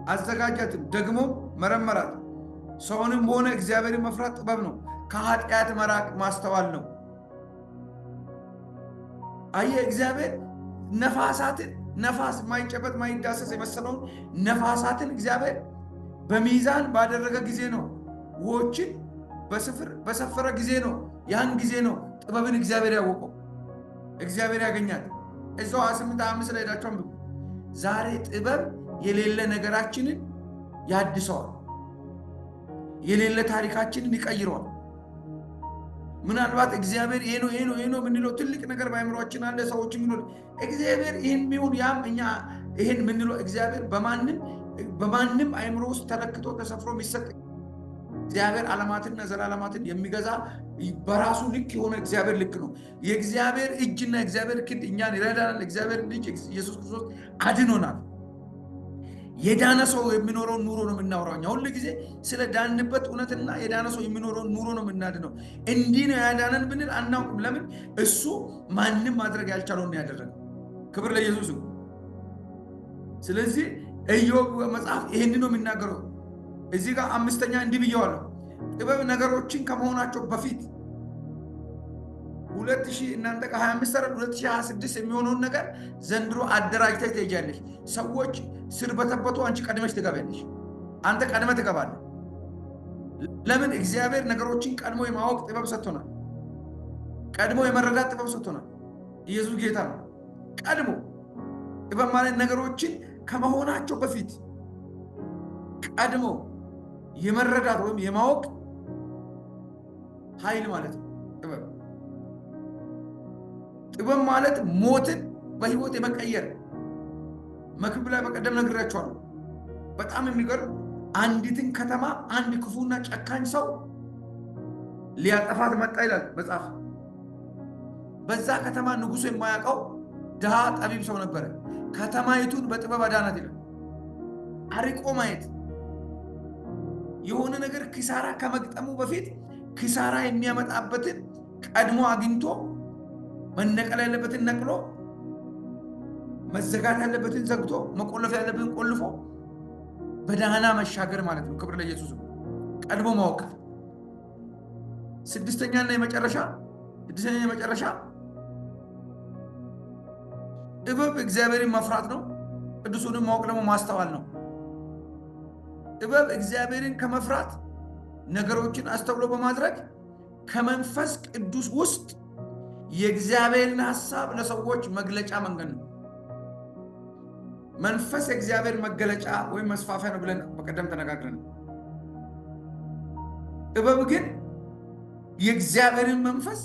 አዘጋጃትን፣ ደግሞ መረመራት። ሰውንም ሆነ እግዚአብሔርን መፍራት ጥበብ ነው፣ ከኃጢአት መራቅ ማስተዋል ነው። አየ እግዚአብሔር ነፋስ ማይጨበጥ ማይዳሰስ የመሰለውን ነፋሳትን እግዚአብሔር በሚዛን ባደረገ ጊዜ ነው። ውሆችን በሰፈረ ጊዜ ነው። ያን ጊዜ ነው ጥበብን እግዚአብሔር ያወቀው። እግዚአብሔር ያገኛል። እዛው 28 ላይ ሄዳችሁ አንብቡ። ዛሬ ጥበብ የሌለ ነገራችንን ያድሰዋል። የሌለ ታሪካችንን ይቀይረዋል። ምናልባት እግዚአብሔር ይሄ ነው የምንለው ትልቅ ነገር በአእምሮአችን አለ። ሰዎች የሚለው እግዚአብሔር ይህን ቢሆን ያም እኛ ይህን የምንለው እግዚአብሔር በማንም አእምሮ ውስጥ ተለክቶ ተሰፍሮ የሚሰጥ እግዚአብሔር ዓለማትና ዘላለማትን የሚገዛ በራሱ ልክ የሆነ እግዚአብሔር ልክ ነው። የእግዚአብሔር እጅና እግዚአብሔር ክንድ እኛን ይረዳናል። እግዚአብሔር ልጅ ኢየሱስ ክርስቶስ አድኖናል። የዳነ ሰው የሚኖረውን ኑሮ ነው የምናወራው። እኛ ሁሉ ጊዜ ስለ ዳንበት እውነትና የዳነ ሰው የሚኖረውን ኑሮ ነው የምናድነው። እንዲህ ነው ያዳነን ብንል አናውቅም። ለምን? እሱ ማንም ማድረግ ያልቻለውን ያደረገው። ክብር ለኢየሱስ። ስለዚህ ኢዮብ መጽሐፍ ይሄን ነው የሚናገረው። እዚህ ጋር አምስተኛ እንዲህ ብየዋለሁ። ጥበብ ነገሮችን ከመሆናቸው በፊት 2026 የሚሆነውን ነገር ዘንድሮ አደራጅተህ ትሄጃለሽ። ሰዎች ስር በተበቱ አንቺ ቀድመሽ ትገባለሽ። አንተ ቀድመህ ትገባለህ። ለምን? እግዚአብሔር ነገሮችን ቀድሞ የማወቅ ጥበብ ሰጥቶናል። ቀድሞ የመረዳት ጥበብ ሰጥቶናል። ኢየሱስ ጌታ ነው። ቀድሞ ጥበብ ማለት ነገሮችን ከመሆናቸው በፊት ቀድሞ የመረዳት ወይም የማወቅ ኃይል ማለት ነው ጥበብ። ጥበብ ማለት ሞትን በህይወት የመቀየር መክብብ ላይ በቀደም ነግራችኋለሁ። በጣም የሚገርም አንዲትን ከተማ አንድ ክፉና ጨካኝ ሰው ሊያጠፋት መጣ ይላል መጽሐፍ። በዛ ከተማ ንጉሱ የማያውቀው ድሃ ጠቢብ ሰው ነበረ። ከተማይቱን በጥበብ አዳናት ይላል። አርቆ ማየት፣ የሆነ ነገር ኪሳራ ከመግጠሙ በፊት ኪሳራ የሚያመጣበትን ቀድሞ አግኝቶ መነቀል ያለበትን ነቅሎ መዘጋት ያለበትን ዘግቶ መቆለፍ ያለበትን ቆልፎ በደህና መሻገር ማለት ነው። ክብር ለኢየሱስ። ቀድሞ ማወቅ። ስድስተኛና የመጨረሻ ጥበብ እግዚአብሔርን መፍራት ነው። ቅዱሱንም ማወቅ ደግሞ ማስተዋል ነው። ጥበብ እግዚአብሔርን ከመፍራት ነገሮችን አስተውሎ በማድረግ ከመንፈስ ቅዱስ ውስጥ የእግዚአብሔርን ሐሳብ ለሰዎች መግለጫ መንገድ ነው። መንፈስ የእግዚአብሔር መገለጫ ወይም መስፋፊያ ነው ብለን በቀደም ተነጋግረን፣ ጥበብ ግን የእግዚአብሔርን መንፈስ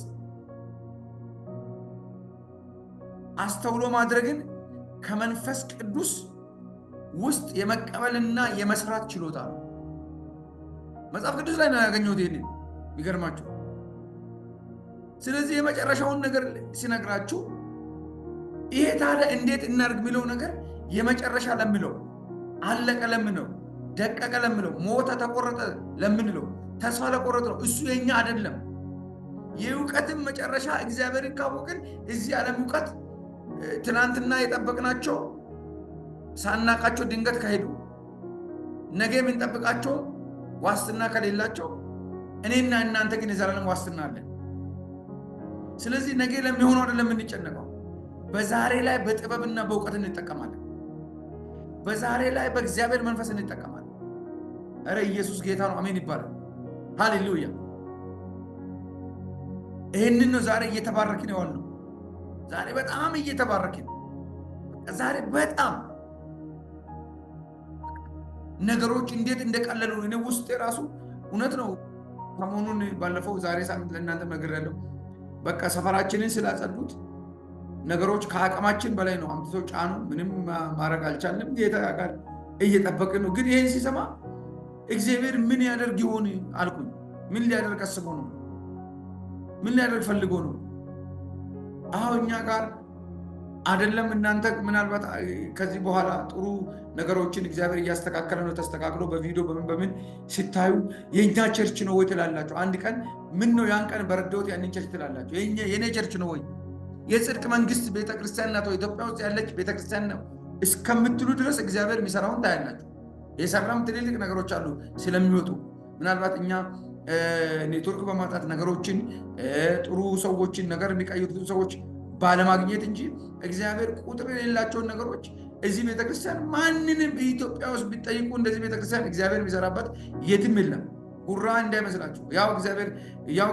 አስተውሎ ማድረግን ከመንፈስ ቅዱስ ውስጥ የመቀበልና የመስራት ችሎታ ነው። መጽሐፍ ቅዱስ ላይ ነው ያገኘሁት ይሄንን። ይገርማችሁ። ስለዚህ የመጨረሻውን ነገር ሲነግራችሁ ይሄ ታዲያ እንዴት እናድርግ የሚለው ነገር የመጨረሻ ለምለው፣ አለቀ ለምነው፣ ደቀቀ ለምለው፣ ሞተ ተቆረጠ ለምንለው፣ ተስፋ ለቆረጠ ነው። እሱ የኛ አይደለም። የእውቀትን መጨረሻ እግዚአብሔርን ካወቅን እዚህ ዓለም እውቀት ትናንትና የጠበቅናቸው ሳናቃቸው ድንገት ከሄዱ ነገ የምንጠብቃቸው ዋስትና ከሌላቸው እኔና እናንተ ግን የዘላለም ዋስትና አለን። ስለዚህ ነገ ለሚሆነው አይደለም የምንጨነቀው። በዛሬ ላይ በጥበብና በእውቀት እንጠቀማለን። በዛሬ ላይ በእግዚአብሔር መንፈስ እንጠቀማለን። እረ ኢየሱስ ጌታ ነው። አሜን ይባላል። ሃሌሉያ። ይህንን ነው ዛሬ እየተባረክን ያዋልነው። ዛሬ በጣም እየተባረክን፣ ዛሬ በጣም ነገሮች እንዴት እንደቀለሉ እኔ ውስጥ ራሱ እውነት ነው። ሰሞኑን ባለፈው ዛሬ ሳምንት ለእናንተ ነግሬያለሁ። በቃ ሰፈራችንን ስላጸዱት ነገሮች ከአቅማችን በላይ ነው። አምጥቶ ጫኑ። ምንም ማድረግ አልቻልንም። ጌታ ያውቃል። እየጠበቅን ነው። ግን ይህን ሲሰማ እግዚአብሔር ምን ያደርግ ይሆን አልኩኝ። ምን ሊያደርግ አስቦ ነው? ምን ሊያደርግ ፈልጎ ነው? እኛ ጋር አይደለም። እናንተ ምናልባት ከዚህ በኋላ ጥሩ ነገሮችን እግዚአብሔር እያስተካከለ ነው። ተስተካክሎ በቪዲዮ በምን ሲታዩ የኛ ቸርች ነው ወይ ትላላችሁ። አንድ ቀን ምን ነው ያን ቀን በረዳሁት ያንን ቸርች ትላላችሁ። የኔ ቸርች ነው ወይ የጽድቅ መንግስት ቤተክርስቲያን ናት ኢትዮጵያ ውስጥ ያለች ቤተክርስቲያን ነው እስከምትሉ ድረስ እግዚአብሔር የሚሰራውን ታያላችሁ። የሰራም ትልልቅ ነገሮች አሉ ስለሚወጡ። ምናልባት እኛ ኔትወርክ በማጣት ነገሮችን ጥሩ ሰዎችን ነገር የሚቀይሩትን ሰዎች ባለማግኘት እንጂ እግዚአብሔር ቁጥር የሌላቸውን ነገሮች እዚህ ቤተክርስቲያን ማንንም ኢትዮጵያ ውስጥ ቢጠይቁ እንደዚህ ቤተክርስቲያን እግዚአብሔር የሚሰራበት የትም የለም። ጉራ እንዳይመስላችሁ። ያው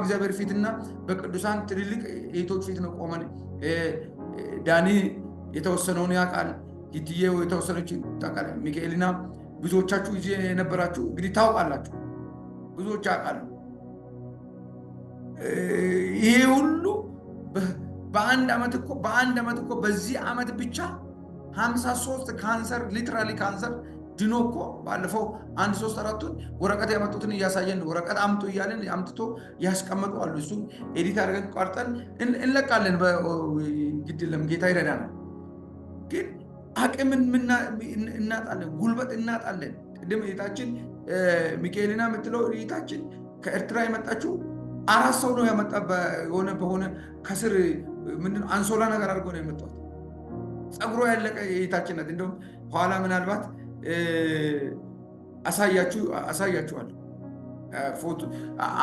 እግዚአብሔር ፊትና በቅዱሳን ትልልቅ እህቶች ፊት ነው ቆመን። ዳኒ የተወሰነውን ያውቃል። ጊትዬ የተወሰነች ታውቃል። ሚካኤልና ብዙዎቻችሁ እዚህ የነበራችሁ እንግዲህ ታውቃላችሁ። ብዙዎች ያውቃሉ። ይሄ ሁሉ በአንድ ዓመት እኮ በዚህ ዓመት ብቻ 53 ካንሰር ሊትራሊ ካንሰር ድኖ እኮ ባለፈው 1-3-4ቱን ወረቀት ያመጡትን እያሳየን ወረቀት አምጡ እያለን አምጥቶ ያስቀመጡ አሉ። እሱ ኤዲት አድርገን ቆርጠን እንለቃለን። ግድለም ጌታ ይረዳናል። ግን አቅምን እናጣለን፣ ጉልበት እናጣለን። ቅድም እህታችን ሚካኤልና የምትለው እህታችን ከኤርትራ የመጣችው 4 ሰው ነው ያመጣ። በሆነ ከስር ምንድነው አንሶላ ነገር አድርጎ ነው የመጣው። ፀጉሮ ያለቀ እህታችን ናት። እንደውም ኋላ ምናልባት አሳያችኋለሁ ፎቶ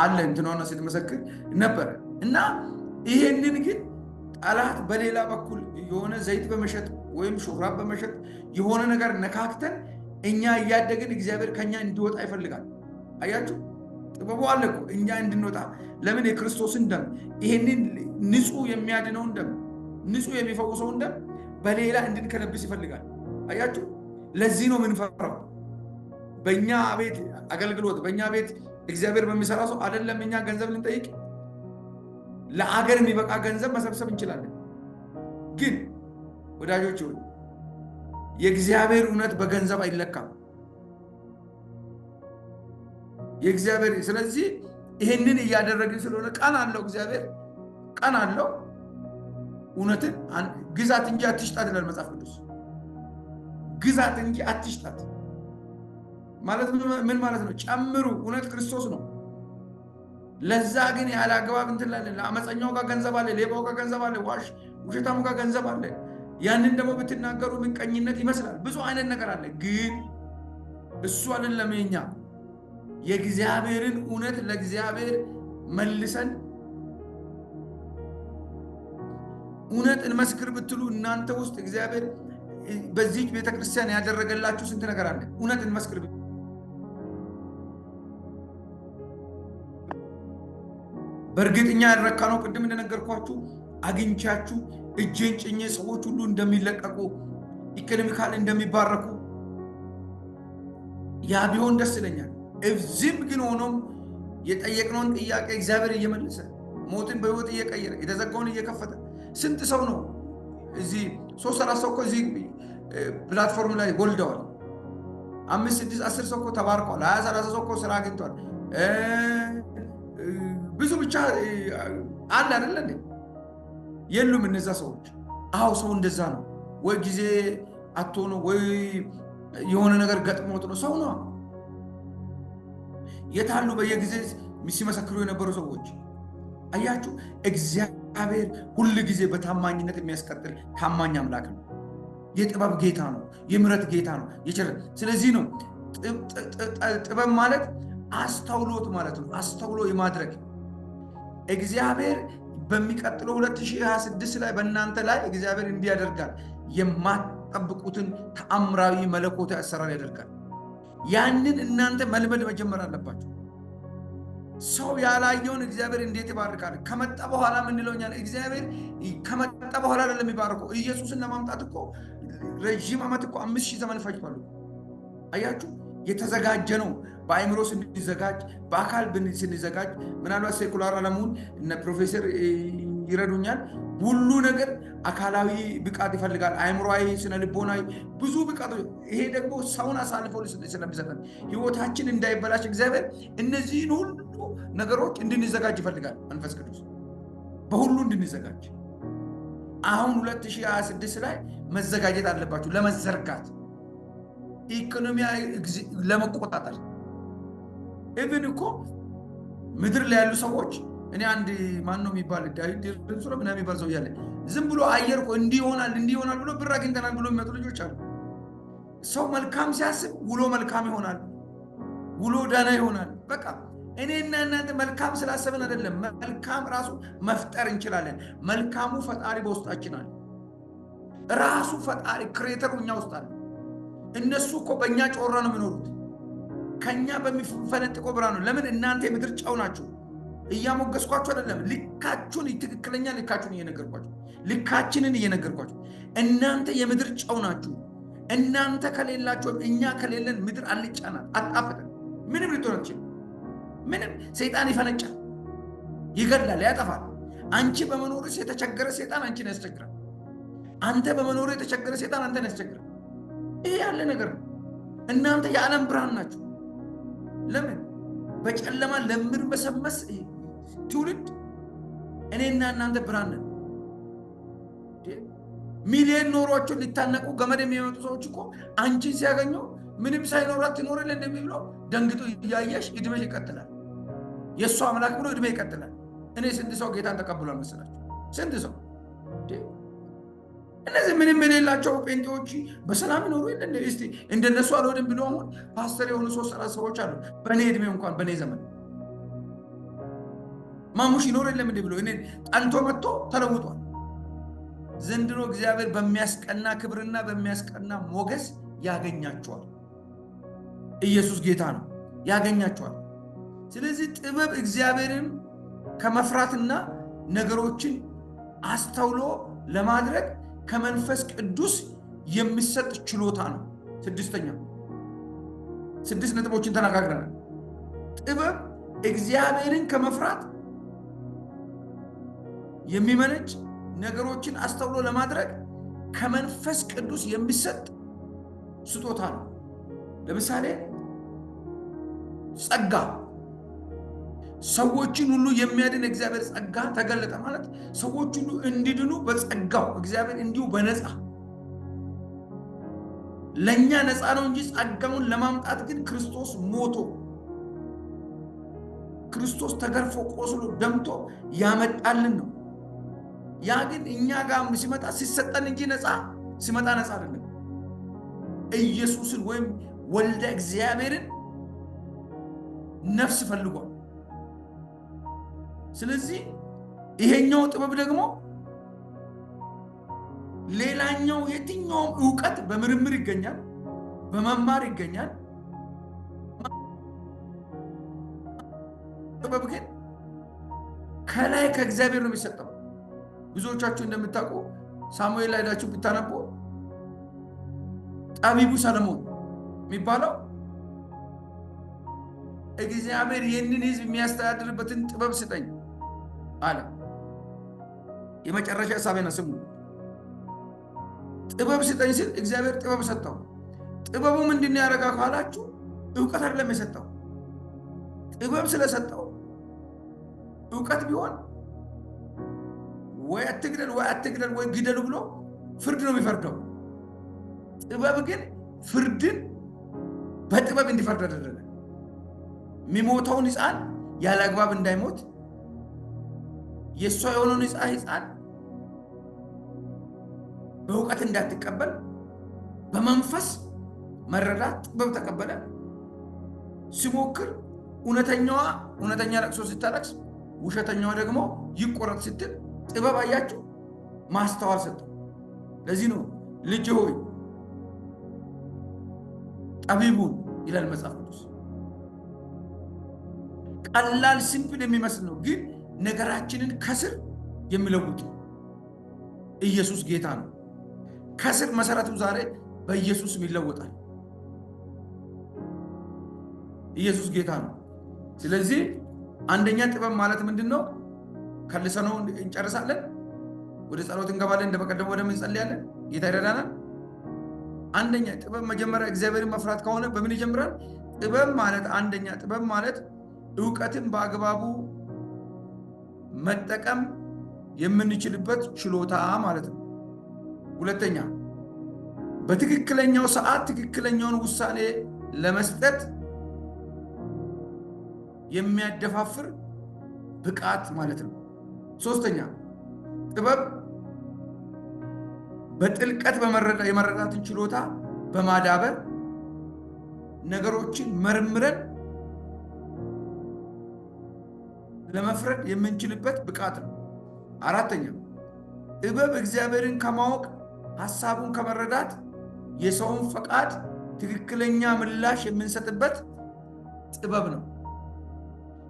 አለ እንትኗና ስትመሰክር ነበረ። እና ይሄንን ግን ጠላት በሌላ በኩል የሆነ ዘይት በመሸጥ ወይም ሹራብ በመሸጥ የሆነ ነገር ነካክተን እኛ እያደግን እግዚአብሔር ከኛ እንዲወጣ ይፈልጋል። አያችሁ፣ ጥበቡ አለ እኮ እኛ እንድንወጣ። ለምን? የክርስቶስን ደም ይሄንን ንጹህ የሚያድነውን ደም ንጹህ የሚፈውሰውን ደም በሌላ እንድንከለብስ ይፈልጋል። አያችሁ? ለዚህ ነው የምንፈራው። በእኛ ቤት አገልግሎት በእኛ ቤት እግዚአብሔር በሚሰራ ሰው አይደለም እኛ ገንዘብ ልንጠይቅ፣ ለአገር የሚበቃ ገንዘብ መሰብሰብ እንችላለን። ግን ወዳጆች ሆይ የእግዚአብሔር እውነት በገንዘብ አይለካም። የእግዚአብሔር ስለዚህ ይሄንን እያደረግን ስለሆነ ቀን አለው እግዚአብሔር ቀን አለው። እውነትን ግዛት እንጂ አትሽጣት ይላል መጽሐፍ ቅዱስ። ግዛት እንጂ አትሽጣት ማለት ምን ማለት ነው? ጨምሩ። እውነት ክርስቶስ ነው። ለዛ ግን ያለ አግባብ እንትን ላለን ለአመፀኛው ጋር ገንዘብ አለ፣ ሌባው ጋር ገንዘብ አለ፣ ውሸታሙ ጋር ገንዘብ አለ። ያንን ደግሞ ብትናገሩ ምቀኝነት ይመስላል። ብዙ አይነት ነገር አለ። ግን እሱ አይደለም የኛ የእግዚአብሔርን እውነት ለእግዚአብሔር መልሰን እውነት እንመስክር ብትሉ እናንተ ውስጥ እግዚአብሔር በዚህ ቤተክርስቲያን ያደረገላችሁ ስንት ነገር አለ። እውነት እንመስክር በእርግጥኛ ያረካነው ቅድም እንደነገርኳችሁ አግኝቻችሁ እጄን ጭኜ ሰዎች ሁሉ እንደሚለቀቁ ኢኮኖሚካል እንደሚባረኩ ያ ቢሆን ደስ ይለኛል። እዚህም ግን ሆኖም የጠየቅነውን ጥያቄ እግዚአብሔር እየመለሰ ሞትን በህይወት እየቀየረ የተዘጋውን እየከፈተ ስንት ሰው ነው እዚህ 3-4 ሰው እኮ እዚህ ፕላትፎርም ላይ ጎልደዋል። 5-6-10 ሰው እኮ ተባርቀዋል። 20-30 ሰው እኮ ስራ አግኝቷል። ብዙ ብቻ አለ አይደለ እንዴ? የሉም እነዛ ሰዎች። አዎ ሰው እንደዛ ነው። ወይ ጊዜ አጥቶ ነው ወይ የሆነ ነገር ገጥሞት ነው። ሰው ነው። የታሉ በየጊዜ ሲመሰክሩ የነበሩ ሰዎች? አያችሁ፣ እግዚአብሔር ሁል ጊዜ በታማኝነት የሚያስቀጥል ታማኝ አምላክ ነው። የጥበብ ጌታ ነው። የምሕረት ጌታ ነው። ስለዚህ ነው ጥበብ ማለት አስተውሎት ማለት ነው። አስተውሎ የማድረግ እግዚአብሔር በሚቀጥለው 2026 ላይ በእናንተ ላይ እግዚአብሔር እንዲያደርጋል የማትጠብቁትን ተአምራዊ መለኮታዊ አሰራር ያደርጋል። ያንን እናንተ መልመድ መጀመር አለባችሁ። ሰው ያላየውን እግዚአብሔር እንዴት ይባርካል? ከመጣ በኋላ ምን ይለኛል? እግዚአብሔር ከመጣ በኋላ አይደለም የሚባርከው። ኢየሱስን ለማምጣት እኮ ረጅም ዓመት እኮ 5000 ዘመን ፈጅቷል። አያችሁ፣ የተዘጋጀ ነው። በአእምሮ ስንዘጋጅ፣ በአካል ስንዘጋጅ፣ ምናልባት ሴኩላር ዓለሙን እነ ፕሮፌሰር ይረዱኛል። ሁሉ ነገር አካላዊ ብቃት ይፈልጋል፣ አእምሮዊ፣ ስነ ልቦናዊ ብዙ ብቃት። ይሄ ደግሞ ሰውን አሳልፎ ስለሚሰጠን ህይወታችን እንዳይበላሽ እግዚአብሔር እነዚህን ሁሉ ነገሮች እንድንዘጋጅ ይፈልጋል። መንፈስ ቅዱስ በሁሉ እንድንዘጋጅ አሁን 2026 ላይ መዘጋጀት አለባችሁ። ለመዘርጋት ኢኮኖሚያዊ ለመቆጣጠር ኢቭን እኮ ምድር ላይ ያሉ ሰዎች እኔ አንድ ማን ነው የሚባል ዳዊት ድርሱሎ ምናምን የሚባል ሰው ያለ ዝም ብሎ አየር እኮ እንዲሆናል ብሎ ብር አግኝተናል ብሎ የሚመጡ ልጆች አሉ። ሰው መልካም ሲያስብ ውሎ መልካም ይሆናል፣ ውሎ ደህና ይሆናል። በቃ እኔና እናንተ መልካም ስላሰብን አይደለም፣ መልካም ራሱ መፍጠር እንችላለን። መልካሙ ፈጣሪ በውስጣችን አለ። ራሱ ፈጣሪ ክሬተሩ እኛ ውስጥ አለ። እነሱ እኮ በእኛ ጮራ ነው የሚኖሩት፣ ከኛ በሚፈነጥቀው ብርሃን ነው። ለምን? እናንተ የምድር ጨው ናችሁ። እያሞገስኳችሁ አይደለም፣ ልካችሁን ትክክለኛ ልካችሁን እየነገርኳችሁ፣ ልካችንን እየነገርኳችሁ። እናንተ የምድር ጨው ናችሁ። እናንተ ከሌላችሁ፣ እኛ ከሌለን ምድር አልጫ ናት፣ አጣፍጠን ምንም ልትሆን አትችልም። ምንም ሰይጣን ይፈነጫል፣ ይገድላል፣ ያጠፋል። አንቺ በመኖርሽ የተቸገረ ሰይጣን አንቺን ያስቸግራል። አንተ በመኖር የተቸገረ ሰይጣን አንተን ያስቸግራል። ይሄ ያለ ነገር ነው። እናንተ የዓለም ብርሃን ናችሁ። ለምን? በጨለማ ለምርመሰመስ ትውልድ እኔና እናንተ ብርሃን ነን። ሚሊዮን ኖሯቸው ሊታነቁ ገመድ የሚመጡ ሰዎች እኮ አንቺን ሲያገኙ ምንም ሳይኖራት ትኖር የለ እንደሚብለው ደንግጦ እያየሽ እድሜሽ ይቀጥላል። የእሱ አምላክ ብሎ እድሜ ይቀጥላል። እኔ ስንት ሰው ጌታን ተቀብሏል መሰላችሁ? ስንት ሰው እነዚህ ምንም የሌላቸው ጴንጤዎች በሰላም ይኖሩ የለ እስቲ እንደነሱ አልሆንም ብሎ አሁን ፓስተር የሆኑ 3-4 ሰዎች አሉ። በእኔ እድሜ እንኳን በእኔ ዘመን ማሙሽ ይኖር የለም እንዲህ ብሎ እኔ ጠልቶ መጥቶ ተለውጧል። ዘንድሮ እግዚአብሔር በሚያስቀና ክብርና በሚያስቀና ሞገስ ያገኛቸዋል። ኢየሱስ ጌታ ነው፣ ያገኛቸዋል። ስለዚህ ጥበብ እግዚአብሔርን ከመፍራትና ነገሮችን አስተውሎ ለማድረግ ከመንፈስ ቅዱስ የሚሰጥ ችሎታ ነው። ስድስተኛው 6 ነጥቦችን ተነጋግረናል። ጥበብ እግዚአብሔርን ከመፍራት የሚመነጭ ነገሮችን አስተውሎ ለማድረግ ከመንፈስ ቅዱስ የሚሰጥ ስጦታ ነው። ለምሳሌ ጸጋ፣ ሰዎችን ሁሉ የሚያድን እግዚአብሔር ጸጋ ተገለጠ ማለት ሰዎች ሁሉ እንዲድኑ በጸጋው እግዚአብሔር እንዲሁ በነፃ ለኛ ነፃ ነው እንጂ ጸጋውን ለማምጣት ግን ክርስቶስ ሞቶ ክርስቶስ ተገርፎ ቆስሎ ደምቶ ያመጣልን ነው። ያ ግን እኛ ጋር ሲመጣ ሲሰጠን እንጂ ነፃ ሲመጣ ነፃ አይደለም። ኢየሱስን ወይም ወልደ እግዚአብሔርን ነፍስ ፈልጓል። ስለዚህ ይሄኛው ጥበብ ደግሞ ሌላኛው የትኛውም ዕውቀት በምርምር ይገኛል፣ በመማር ይገኛል። ጥበብ ግን ከላይ ከእግዚአብሔር ነው የሚሰጠው። ብዙዎቻችሁ እንደምታውቁ ሳሙኤል ላይ ሄዳችሁ ብታነቡ ጠቢቡ ሰለሞን የሚባለው እግዚአብሔር ይህንን ሕዝብ የሚያስተዳድርበትን ጥበብ ስጠኝ አለ። የመጨረሻ ሐሳቤን ስሙ። ጥበብ ስጠኝ ሲል እግዚአብሔር ጥበብ ሰጠው። ጥበቡ ምንድን ነው ያደረጋ ካላችሁ ዕውቀት አይደለም የሰጠው። ጥበብ ስለሰጠው ዕውቀት ቢሆን ወይ አትግደል ወይ ግደሉ ብሎ ፍርድ ነው የሚፈርደው። ጥበብ ግን ፍርድን በጥበብ እንዲፈርድ አደረገ። የሚሞተውን ሕፃን ያለ አግባብ እንዳይሞት፣ የእሷ የሆነውን ሕፃን በእውቀት እንዳትቀበል በመንፈስ መረዳት ጥበብ ተቀበለ። ሲሞክር እውነተኛ ለቅሶ ስታለቅስ፣ ውሸተኛዋ ደግሞ ይቆረጥ ስትል ጥበብ አያችሁ ማስተዋል ሰጠው። ለዚህ ነው ልጅ ሆይ ጠቢቡን ይላል መጽሐፍ ቅዱስ። ቀላል ሲምፕል የሚመስል ነው፣ ግን ነገራችንን ከስር የሚለውጥ ኢየሱስ ጌታ ነው። ከስር መሰረቱ ዛሬ በኢየሱስ ይለወጣል። ኢየሱስ ጌታ ነው። ስለዚህ አንደኛ ጥበብ ማለት ምንድን ነው? ከልሰነው እንጨርሳለን፣ ወደ ጸሎት እንገባለን፣ እንደበቀደም ወደ ምን ጸልያለን። ጌታ ይረዳናል። አንደኛ ጥበብ መጀመሪያ እግዚአብሔርን መፍራት ከሆነ በምን ይጀምራል? ጥበብ ማለት አንደኛ ጥበብ ማለት ዕውቀትን በአግባቡ መጠቀም የምንችልበት ችሎታ ማለት ነው። ሁለተኛ በትክክለኛው ሰዓት ትክክለኛውን ውሳኔ ለመስጠት የሚያደፋፍር ብቃት ማለት ነው። ሶስተኛ ጥበብ በጥልቀት የመረዳትን ችሎታ በማዳበር ነገሮችን መርምረን ለመፍረድ የምንችልበት ብቃት ነው። አራተኛ ጥበብ እግዚአብሔርን ከማወቅ ሐሳቡን ከመረዳት የሰውን ፈቃድ ትክክለኛ ምላሽ የምንሰጥበት ጥበብ ነው።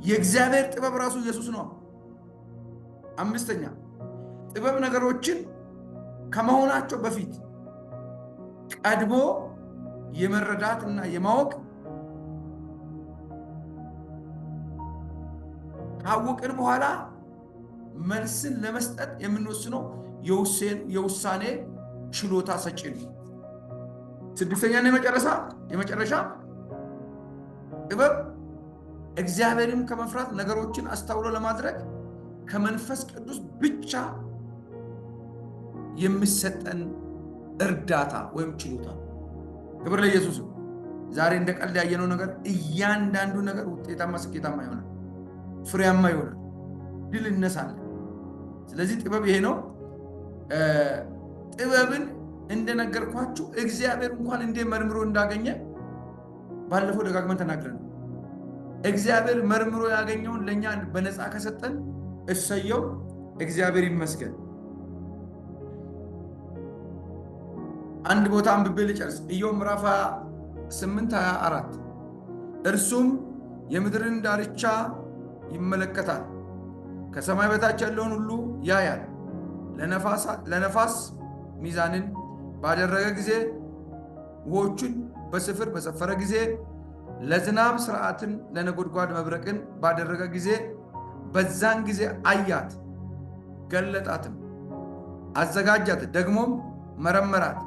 የእግዚአብሔር ጥበብ ራሱ ኢየሱስ ነው። አምስተኛ ጥበብ ነገሮችን ከመሆናቸው በፊት ቀድሞ የመረዳትና የማወቅ ካወቅን በኋላ መልስን ለመስጠት የምንወስነው የውሳኔ ችሎታ ሰጪ ነው። ስድስተኛና የመጨረሻ ጥበብ እግዚአብሔርን ከመፍራት ነገሮችን አስተውሎ ለማድረግ ከመንፈስ ቅዱስ ብቻ የሚሰጠን እርዳታ ወይም ችሎታ። ክብር ለኢየሱስ። ዛሬ እንደ ቀልድ ያየነው ነገር እያንዳንዱ ነገር ውጤታማ፣ ስኬታማ ይሆናል፣ ፍሬያማ ይሆናል፣ ድል እነሳለን። ስለዚህ ጥበብ ይሄ ነው። ጥበብን እንደነገርኳችሁ እግዚአብሔር እንኳን እንዴት መርምሮ እንዳገኘ ባለፈው ደጋግመን ተናግረን፣ እግዚአብሔር መርምሮ ያገኘውን ለእኛ በነፃ ከሰጠን እሰየው፣ እግዚአብሔር ይመስገን። አንድ ቦታ አንብቤ ልጨርስ። ኢዮብ ምዕራፍ 8:24 እርሱም የምድርን ዳርቻ ይመለከታል። ከሰማይ በታች ያለውን ሁሉ ያያል። ለነፋስ ሚዛንን ባደረገ ጊዜ፣ ውኆቹን በስፍር በሰፈረ ጊዜ፣ ለዝናብ ሥርዓትን ለነጎድጓድ መብረቅን ባደረገ ጊዜ፣ በዛን ጊዜ አያት፣ ገለጣትም፣ አዘጋጃት፣ ደግሞም መረመራት።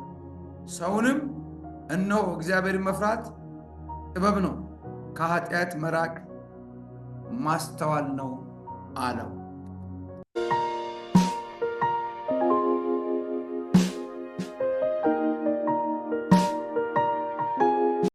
ሰውንም እነሆ እግዚአብሔርን መፍራት ጥበብ ነው፣ ከኃጢአት መራቅ ማስተዋል ነው አለው።